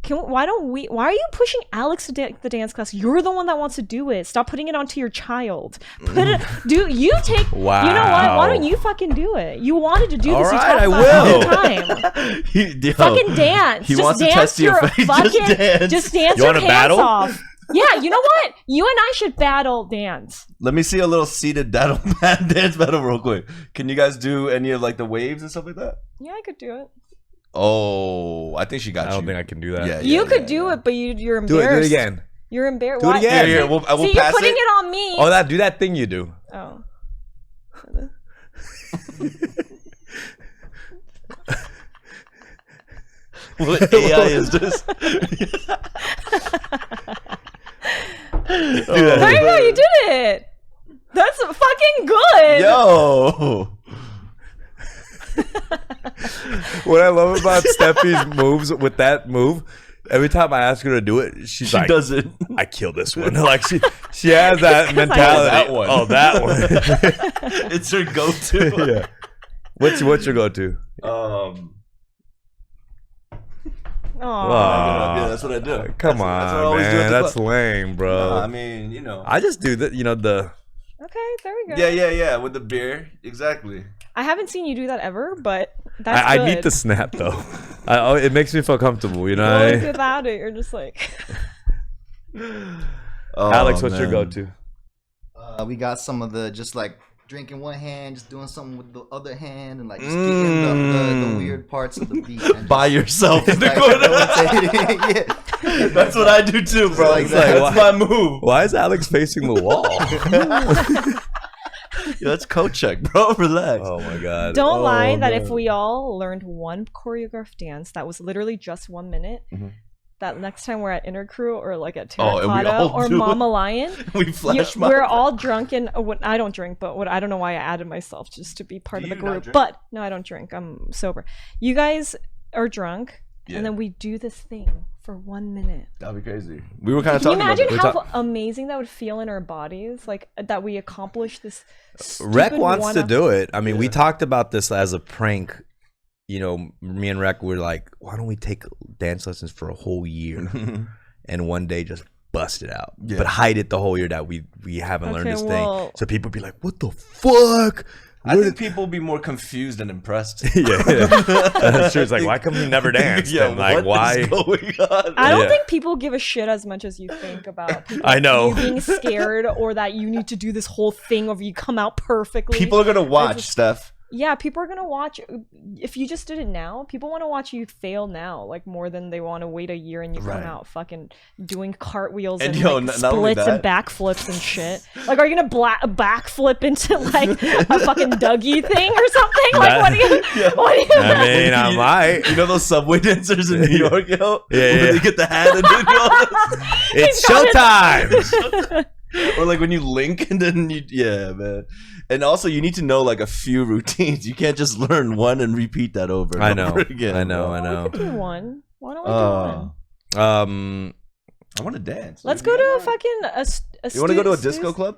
Why are you pushing Alex to the dance class? You're the one that wants to do it. Stop putting it onto your child. You take. Wow. You know what? Why don't you fucking do it? You wanted to do this. All You right, talked I about it all the will. time. Yo, Fucking dance. He Just wants to dance test your your face. fucking. Just dance You your wanna pants battle? off. Yeah, you know what? You and I should battle dance. Let me see a little seated dance battle real quick. Can you guys do any of like the waves and stuff like that? Yeah, I could do it. Oh, I think she got I you. don't think I can do that. Yeah, You could do it, but you're Do embarrassed. it again. You're embarrassed. Do it again. Yeah, we'll See, you're pass putting it. it on me. Oh, do that thing you do. Oh. What AI is this? There you go. You did it. That's fucking good. Yo. What I love about Steffie's moves with that move, every time I ask her to do it, she's She like, does it. I kill this one. Like she has that mentality. That one. Oh, that one. It's her go-to. Yeah. What's your go-to? Aw. Yeah, that's what I do. Come That's what I on, always do at man. the That's club. lame, bro. No, I mean, you know. I just do that. You know the. Okay, there we go. Yeah, with the beer. Exactly. I haven't seen you do that ever, but that's I good. need the snap though. It makes me feel comfortable. You know. Like, without it, you're just like. Oh, Alex, what's your man. go-to? We got some of the just like drinking one hand, just doing something with the other hand, and like just getting the weird parts of the beat. And By yourself in the like, corner. yeah. That's what I do too, bro. Like It's that. like, that's my move. Why is Alex facing the wall? Yo, that's coat check, bro. Relax. Oh my god. Don't lie that man. if we all learned one choreographed dance that was literally just 1 minute, that next time we're at Intercrew or like at Oh, and we Terracotta all or do it. Mama Lion, We flash mob. we're all drunk and I don't drink, but I don't know why I added myself just to be part Do of the you not group. drink? But no, I don't drink. I'm sober. You guys are drunk, Yeah. and then we do this thing for 1 minute. That'd be crazy. We were kind of Can you talking about imagine that. how amazing that would feel in our bodies? Like that we accomplished this. Rec stupid wants to one-off- do it. I mean, we Yeah. talked about this as a prank. You know, me and Rec were like, why don't we take dance lessons for a whole year and one day just bust it out, Yeah. but hide it the whole year that we haven't learned Okay, this well- thing. So people be like, what the fuck? I think people will be more confused and impressed. yeah. That's true. It's like, why come we never danced? Yeah, And like, what why? is going on? I don't Yeah. think people give a shit as much as you think about people I know. you being scared or that you need to do this whole thing of you come out perfectly. People are gonna watch, just- Steph. Yeah, people are gonna watch. If you just did it now, people want to watch you fail now, like more than they want to wait a year and you Right. come out fucking doing cartwils And and, yo, like, not only splits and that- backflips and shit. Like, are you gonna backflip into like a fucking Dougie thing or something? Like, what are you? What are you? I mean, I might. You know those subway dancers in New York, yo? Yeah, Where yeah. they get the hat and they do all this. It's showtime. Or like when you link and then you, yeah, man. And also, you need to know like a few routines. You can't just learn one and repeat that over. And I know. over again, I know. bro. I We know. could do one. Why don't we do one? I want to dance. Let's dude. go to a fucking You want to go to a stu- disco club?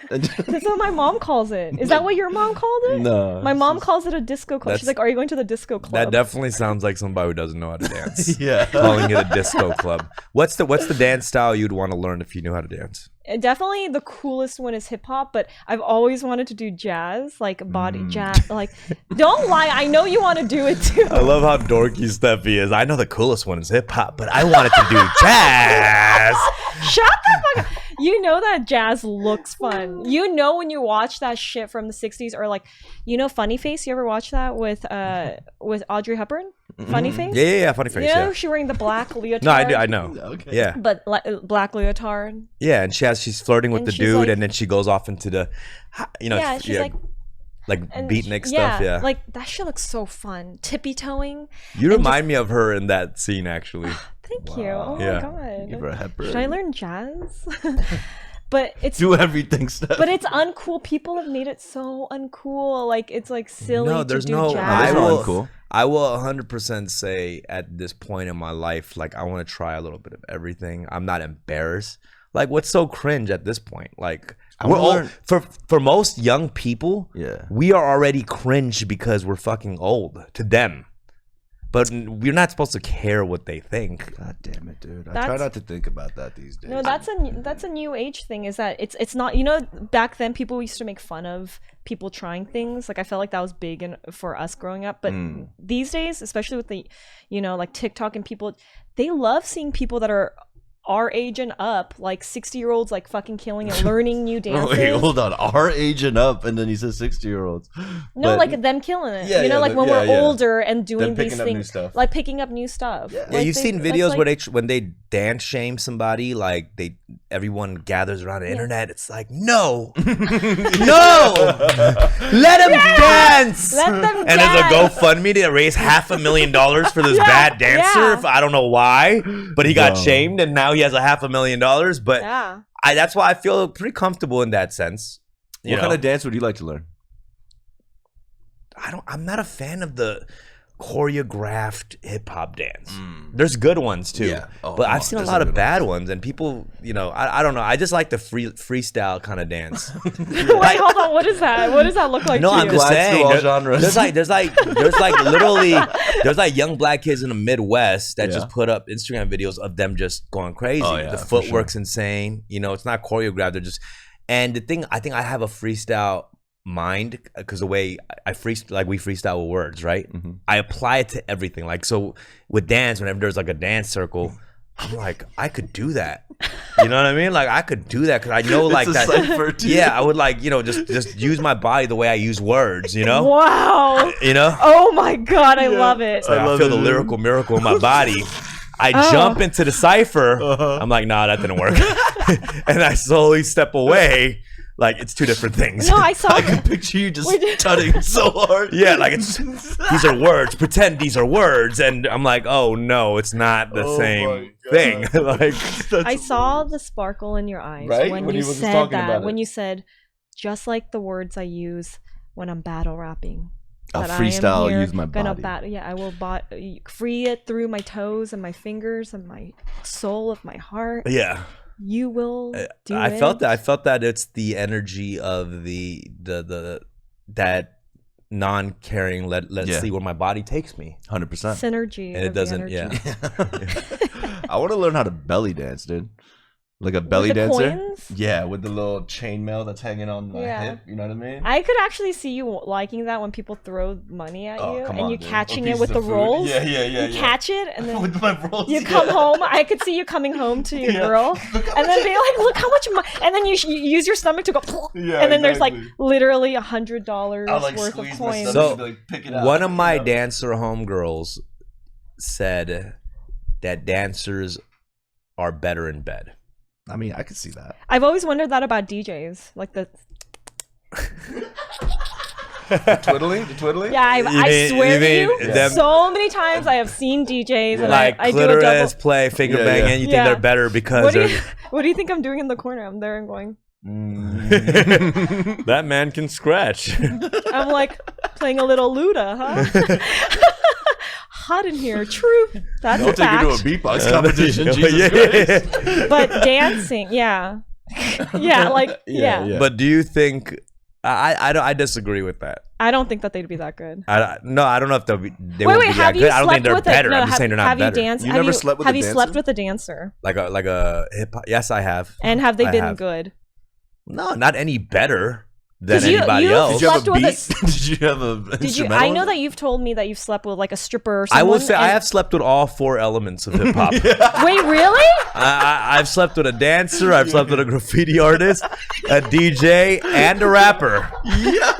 That's what my mom calls it. Is that what your mom called it? No. My mom calls it a disco club. She's That's- like, "Are you going to the disco club?" That definitely sounds like somebody who doesn't know how to dance. Yeah. Calling it a disco club. What's the dance style you'd want to learn if you knew how to dance? Definitely the coolest one is hip hop, but I've always wanted to do jazz, like body jazz. Like, don't lie, I know you want to do it too. I love how dorky Steffi is. I know the coolest one is hip hop, but I wanted to do jazz. Shut the fuck up. You know that jazz looks fun. You know when you watch that shit from the 60s or like, you know Funny Face? You ever watch that with Audrey Hepburn? Funny Face? Yeah, funny face. You know Yeah. she wearing the black leotard? No, I do. I know. Okay. Yeah, But black leotard. yeah, and she's flirting with And the she's dude, like- and then she goes off into the, you know, Yeah, and she's like, and beatnik sh- stuff. Yeah, like that shit looks so fun. Tippy toeing. you remind me of her in that scene actually. Thank you. Oh Yeah. my Give her a god. Hepburn. Should I learn jazz? But it's Do everything, Steph. but it's uncool. People have made it so uncool. Like it's like silly No, to there's do no. jazz. I not will. uncool. I will 100% say at this point in my life, like I want to try a little bit of everything. I'm not embarrassed. Like, what's so cringe at this point? Like, we're wanna all learn- for most young people. Yeah. we are already cringe because we're fucking old to them. But we're not supposed to care what they think. God damn it, dude. I That's- try not to think about that these days. No, that's a new age thing. Is that it's not, you know, back then people used to make fun of people trying things. Like I felt like that was big for us growing up. But these days, especially with the, you know, like TikTok and people, they love seeing people that are our age and up, like 60-year-olds, like fucking killing it, learning new dances. Wait, hold on. Our age and up, and then he says 60-year-olds. No, like them killing it. Yeah, you know, yeah, like when yeah, we're yeah. older and doing picking these up new things, stuff. like picking up new stuff. Yeah. Yeah, Like you've they- seen that's videos like- where when they dance shame somebody, like everyone gathers around the internet. It's like, no, no, let him dance. Let them And there's a dance. GoFundMe to raise $500,000 for this Yeah, bad dancer. yeah. I don't know why, but he got Bro. shamed, and now he has $500,000. But Yeah. that's why I feel pretty comfortable in that sense. You What know? kind of dance would you like to learn? I'm not a fan of the choreographed hip hop dance. There's good ones too, Yeah. Oh, but come I've on, seen a there's lot some of good bad ones, and people, you know, I don't know. I just like the freestyle kind of dance. Wait, hold on. What is that? What does that look like? No, to I'm you? just Applies to saying. all There's genres. there's like young black kids in the Midwest that Yeah. just put up Instagram videos of them just going crazy. Oh, yeah, the for footwork's insane. You know, it's not choreographed. They're just, and the thing, I think I have a freestyle mind because the way I freestyle, like we freestyle with words, right? I apply it to everything. Like, so with dance, whenever there's like a dance circle, I'm like, I could do that. You know what I mean? Like, I could do that because I know like It's a that. cipher, too. Yeah, I would like, you know, just use my body the way I use words, you know? Wow. You know? Oh my god, I love it. So I love feel it, the dude. lyrical miracle in my body. I jump into the cipher. I'm like, nah, that didn't work. And I slowly step away. Like, it's two different things. No, I saw. I can picture you just tutting so hard. Yeah, like these are words. Pretend these are words, and I'm like, oh no, it's not the same thing. Like, I saw the sparkle in your eyes Right? when When you he was said talking that. about it. When you said, just like the words I use when I'm battle rapping. I'll that freestyle, I am here use my gonna body. I will free it through my toes and my fingers and my soul of my heart. yeah, You will do I it. felt that. I felt that it's the energy of the that non-caring. Let's Yeah. see where my body takes me. 100%. Synergy. And it of the doesn't. energy. Yeah. I want to learn how to belly dance, dude. Like a belly With the dancer. coins? Yeah, with the little chainmail that's hanging on my Yeah. hip. You know what I mean? I could actually see you liking that when people throw money at you come and on, you dude. catching Or it with pieces the of food. rolls. Yeah. You catch it and then with my rolls. you come home. I could see you coming home to your Yeah. girl and then be like, "Look how much money!" And then you use your stomach to go, Yeah, and then there's like exactly. literally $100 I'll like worth of squeeze my coins. stomach So, to, like, pick it out. One of my you know? dancer homegirls said that dancers are better in bed. I mean, I could see that. I've always wondered that about DJs, like the Twiddling? The twiddling? yeah. I mean- swear you to mean you, them- so many times I have seen DJs and Like I do a clitoris double. play, finger Yeah, banging. yeah. You think Yeah. they're better because What do they're you What do you think I'm doing in the corner? I'm there and going. that man can scratch. I'm like playing a little Luda, huh? Hot in here. True. That's Don't a take fact. her to a beatbox competition. Jesus Yeah. Christ. But dancing, yeah. Yeah, like yeah. But do you think I disagree with that. I don't think that they'd be that good. No, I don't know if they Wait, won't be have that you good. I don't slept think they're with better. a no, I'm just saying they're not have better. you danced? You have never slept with a have you slept dancer? with a dancer? Like a hip hop. Yes, I have. And have they I been have. good? No, not any better than 'Cause you- anybody you else. Did you have a Slept with beat? Did you have a Did you? instrumental? I know that you've told me that you've slept with like a stripper or I someone. will say I and- have slept with all four elements of hip hop. Wait, really? I've slept with a dancer, I've slept with a graffiti artist, a DJ, and a rapper.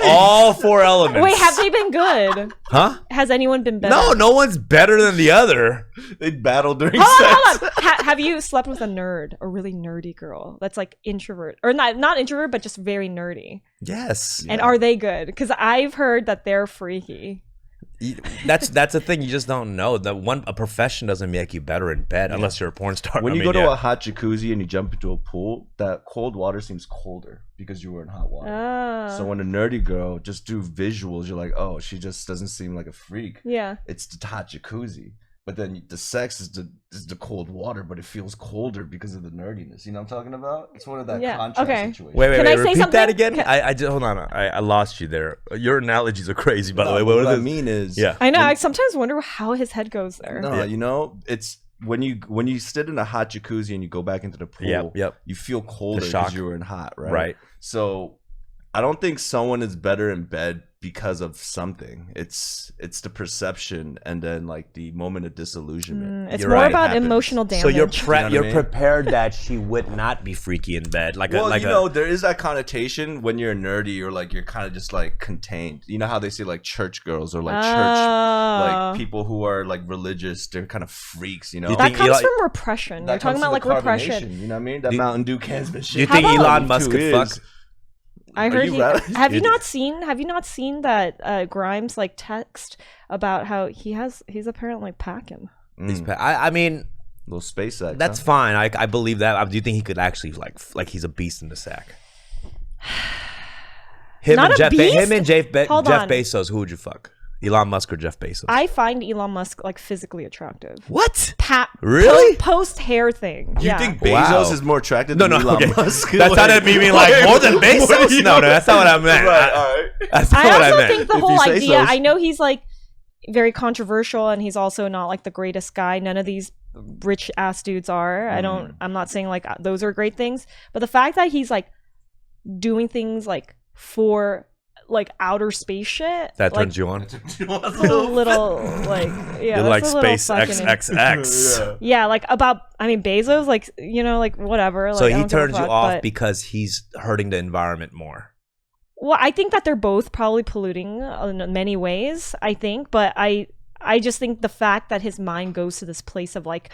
All four elements. Wait, have they been good? Huh? Has anyone been better? No one's better than the other. They'd battle during Hold on, sex. hold on. Have you slept with a nerd, a really nerdy girl that's like introvert, or not introvert, but just very nerdy? Yes. And are they good? Because I've heard that they're freaky. That's the thing. You just don't know. A profession doesn't make you better in bed unless you're a porn star. When I you mean, go to yeah. a hot jacuzzi and you jump into a pool, that cold water seems colder because you were in hot water. Ah. So when a nerdy girl just do visuals, you're like, oh, she just doesn't seem like a freak. Yeah. It's the hot jacuzzi. But then the sex is the cold water, but it feels colder because of the nerdiness. You know what I'm talking about? It's one of that Yeah, contrast okay. situation. Wait, Can I say repeat something? that again? Can- I just hold on. I lost you there. Your analogies are crazy, by the way. What What I is it? mean is, Yeah. I know. I sometimes wonder how his head goes there. no, Yeah. you know, it's when you sit in a hot jacuzzi and you go back into the pool, Yep. you feel colder shock. because you were in hot, right? Right. So I don't think someone is better in bed because of something. It's the perception and then like the moment of disillusionment. It's You're more right. about Happens. emotional damage. So you're You know what I you're mean? prepared that she would not be freaky in bed, Well, there is that connotation when you're nerdy or like you're kind of just like contained. You know how they say like church girls or like church, Oh. like people who are like religious, they're kind of freaks. You know, You That think comes Eli- from repression. That You're talking comes about to like the repression. carbonation, you know what I mean? That Do- Mountain Dew Kansman shit. you think How about- Elon Musk could fuck? I Are heard. you right? Have you not seen that Grimes like text about how he's apparently packing. I mean, Little SpaceX. that's fine. I believe that. Do you think he could actually like he's a beast in the sack? Not a beast? Him and Jeff Hold on. Bezos. Who would you fuck? Elon Musk or Jeff Bezos? I find Elon Musk like physically attractive. What? Really? Post hair thing. You yeah. think Bezos Wow. is more attractive No, than no. Elon Okay. Musk? That's not at me being like more than Bezos. No, that's not what I meant. Right, all right. That's not I what I also meant. think the If whole you say idea. so. I know he's like very controversial, and he's also not like the greatest guy. None of these rich ass dudes are. I'm not saying like those are great things, but the fact that he's like doing things like for like outer space shit That like, turns you on. it's a little like yeah, You that's like a little space fucking- XXX. Yeah, like about Bezos, like like whatever. So like, I he don't give a turns you fuck, off but- because he's hurting the environment more. Well, I think that they're both probably polluting in many ways, I think, but I just think the fact that his mind goes to this place of like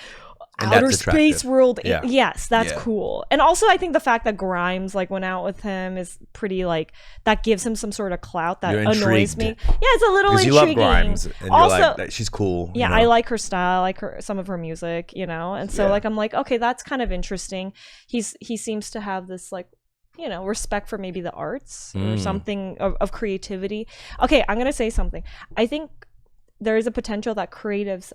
And outer that's space attractive. world. Yeah. Yes, that's Yeah. cool. And also I think the fact that Grimes like went out with him is pretty like that gives him some sort of clout that You're annoys me. intrigued. Yeah, it's a little Because you intriguing. love Grimes and Also- you're like, she's cool. Yeah, you know? I like her style, I like some of her music, and so Yeah. like I'm like, okay, that's kind of interesting. He seems to have this like respect for maybe the arts or something of creativity. Okay, I'm gonna say something. I think there is a potential that creatives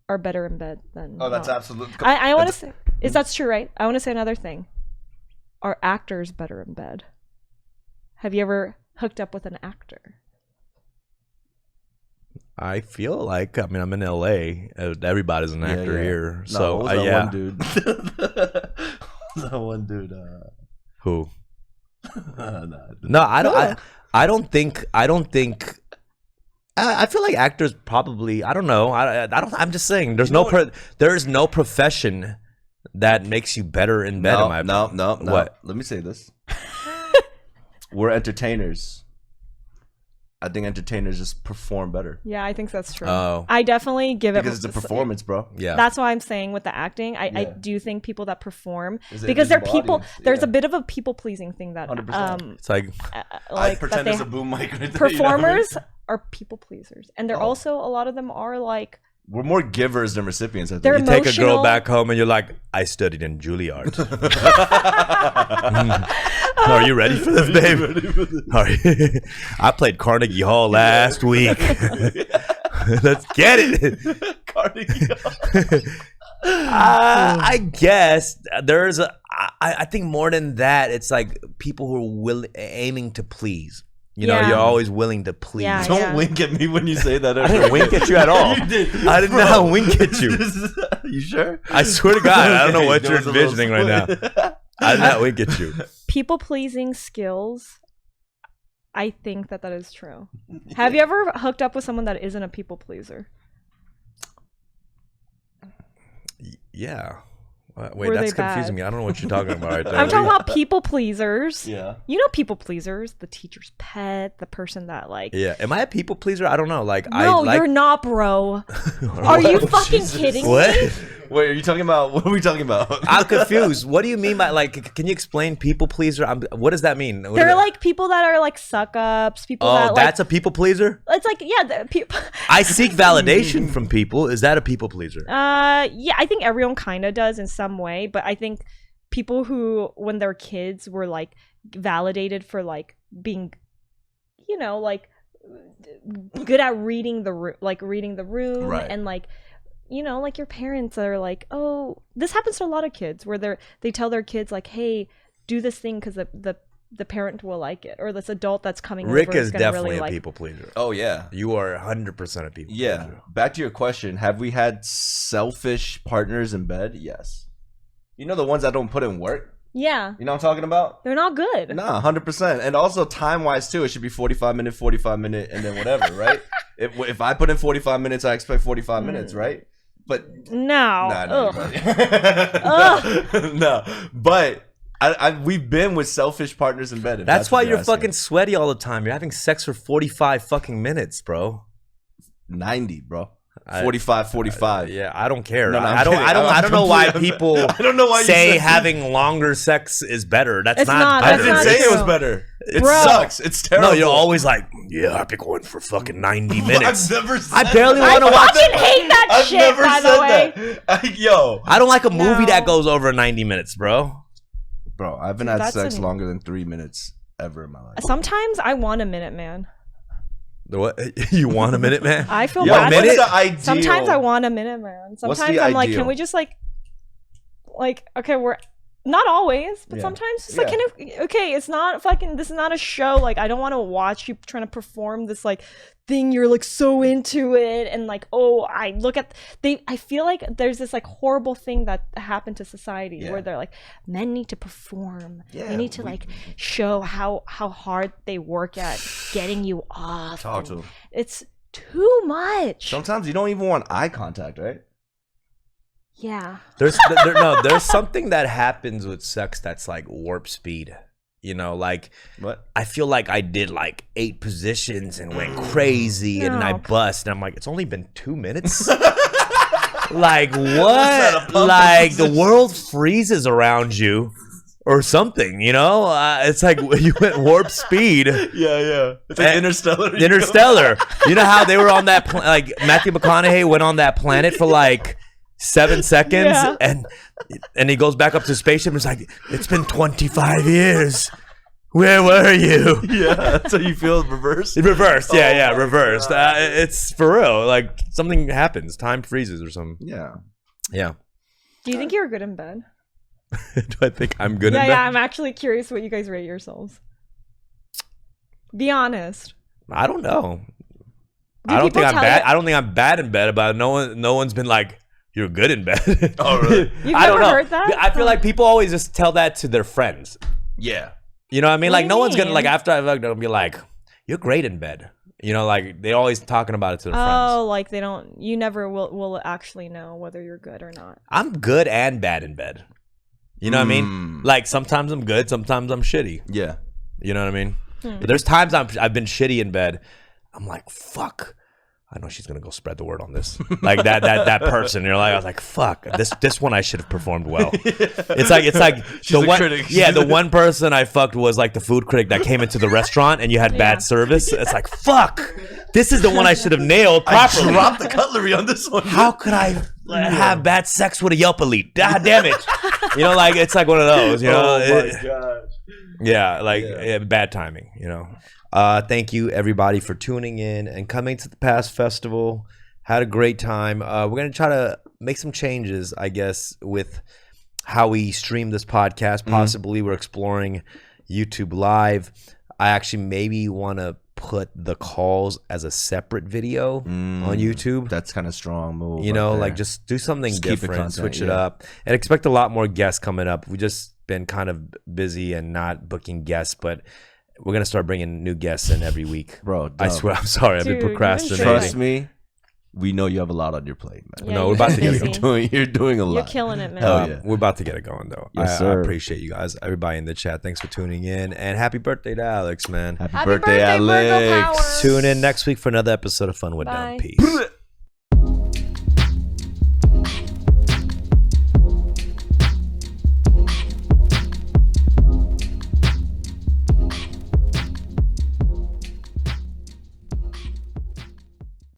are better in bed than Oh, that's not. absolutely. I want to say that's true, right? I want to say another thing. Are actors better in bed? Have you ever hooked up with an actor? I feel like, I mean, I'm in LA. Everybody's an actor here. No, So, what was that yeah. one dude. That one dude. Who? Nah, No, I don't think. I feel like actors probably. I don't know. I don't. I'm just saying. There's there's no profession that makes you better in bed. in my no. opinion. What? Let me say this. We're entertainers. I think entertainers just perform better Yeah, I think that's true. Oh. I definitely give because it it's a performance, bro. Yeah. That's why I'm saying with the acting, I Yeah. do think people that perform Is it because they're invisible people. audience? There's Yeah. a bit of a people pleasing thing that 100%. It's like I like pretend that there's they a boom mic right there. performers are people pleasers, and they're Oh. also a lot of them are like We're more givers than recipients. I think. They're you take a girl emotional. back home and you're like, I studied in Juilliard. Are you ready for this, babe? Are you- I played Carnegie Hall last week. Let's get it. Carnegie. I guess there's I think more than that, it's like people who are aiming to please. You know, Yeah. you're always willing to please. Yeah, Don't wink at me when you say that. I didn't wink at you at all. You did. I did Bro. not wink at you. You sure? I swear to God, I don't know Okay, what there you're was a little envisioning right now. split. I did not wink at you. people pleasing skills. I think that is true. Have you ever hooked up with someone that isn't a people pleaser? Yeah. Wait, Were that's they bad? confusing me. I don't know what you're talking about right there. I'm talking about people pleasers. Yeah. You know people pleasers, the teacher's pet, the person that like. Yeah. Am I a people pleaser? I don't know. Like, I No, like. you're not, bro. Are you fucking kidding What? me? Wait, are you talking about? What are we talking about? I'm confused. What do you mean by like? Can you explain people pleaser? What does that mean? What They're is that? like people that are like suck ups. People that Oh, like. that's a people pleaser. It's like yeah, people. I seek validation from people. Is that a people pleaser? Yeah, I think everyone kind of does in some way, but I think people who, when they're kids, were like validated for like being, like good at reading the room, Right. and like, like your parents are like, oh, this happens to a lot of kids where they tell their kids like, hey, do this thing because the parent will like it, or this adult that's coming Rick over is gonna definitely really a like. people pleaser. Oh yeah. You are 100% a people Yeah. pleaser. Back to your question. Have we had selfish partners in bed? Yes. You know the ones that don't put in work? Yeah, You know what I'm talking about? they're not good. Nah, 100%. And also time-wise too, it should be 45 minute, and then whatever, right? If I put in 45 minutes, I expect 45 minutes, right? But No. nah, no, Ugh. you're right. No, but we've been with selfish partners in bed. if That's why what you're asking. fucking sweaty all the time. You're having sex for 45 fucking minutes, bro. 90, bro. 45. Yeah, I don't care. No, I I'm don't. kidding. I don't know why completely- people. I don't know why you say said- having longer sex is better. That's It's not. not, I that's better. didn't not say it was true. better. It Bro. sucks. It's terrible. No, you're always like, yeah, I've been going for fucking 90 minutes. I've never said I barely that. want to watch. fucking hate that I've shit, never by said the way. that. Yo, I don't like a movie No. that goes over 90 minutes, bro. bro, I haven't had That's sex an- longer than 3 minutes ever in my life. Sometimes I want a minute, man. What? You want a minute, man? I feel Yo, bad. what's the ideal? Sometimes I want a minute, man. What's Sometimes the I'm like, ideal? can we just like, okay, we're not always, but Yeah. sometimes it's like, okay, it's not fucking. This is not a show. Like, I don't want to watch you trying to perform this like thing. You're like so into it, and like, oh, I look at I feel like there's this like horrible thing that happened to society where they're like, men need to perform. They need to like show how hard they work at getting you off. Talk to 'em. It's too much. Sometimes you don't even want eye contact, right? Yeah. There's something that happens with sex that's like warp speed. You know, like What? I feel like I did like 8 positions and went crazy and I No. bust and I'm like, it's only been 2 minutes. Like what? Like the world freezes around you or something, you know? It's like you went warp speed. Yeah. It's like Interstellar. Interstellar. You know how they were on that like Matthew McConaughey went on that planet for like 7 seconds and he goes back up to the spaceship and it's like, it's been 25 years. Where were you? Yeah, that's how you feel reversed. Reversed, reversed. It's for real. Like something happens, time freezes or something. Yeah. Yeah. Do you think you're good in bed? Do I think I'm good at Yeah, that? I'm actually curious what you guys rate yourselves. Be honest. I don't know. Do I don't people think I'm tell bad. you- I don't think I'm bad in bed, but no one's been like, you're good in bed. Oh, really? You've I don't never know. heard that? I feel like people always just tell that to their friends. Yeah. You know what I mean? What Like do no you one's gonna mean? like after I fucked, they'll be like, "You're great in bed." You know, like they always talking about it to their friends. Oh, like they don't. You never will actually know whether you're good or not. I'm good and bad in bed. You know what I mean? Like sometimes I'm good, sometimes I'm shitty. Yeah. You know what I mean? But there's times I've been shitty in bed. I'm like, fuck. I know she's gonna go spread the word on this. Like that person. You're like, I was like, fuck. This one I should have performed well. It's like She's the a one. critic. Yeah, the one person I fucked was like the food critic that came into the restaurant and you had bad service. It's like, fuck. This is the one I should have nailed properly. I dropped the cutlery on this one. How could I have bad sex with a Yelp elite? God damn it. You know, like it's like one of those, you know. Oh my gosh. Yeah, like bad timing, you know. Thank you everybody for tuning in and coming to the Past Festival. Had a great time. We're gonna try to make some changes, I guess, with how we stream this podcast. Possibly we're exploring YouTube Live. I actually maybe want to put the calls as a separate video on YouTube. That's kind of strong move. You know, right like there. just do something Just keep it different, content, switch it yeah. up, and expect a lot more guests coming up. We just been kind of busy and not booking guests, but we're gonna start bringing new guests in every week. Bro, I swear, I'm sorry, I've Dude, been you've been procrastinating. trust me, we know you have a lot on your plate, man. Yeah, No, we're you're about to get busy. it You're doing a lot. You're killing it, man. Hell yeah. We're about to get it going though. Yes, I sir. appreciate you guys, everybody in the chat. Thanks for tuning in, and happy birthday to Alex, man. Happy Happy birthday, birthday, Virgo Alex. Power. Tune in next week for another episode of Fun with Bye. Dumb. Peace.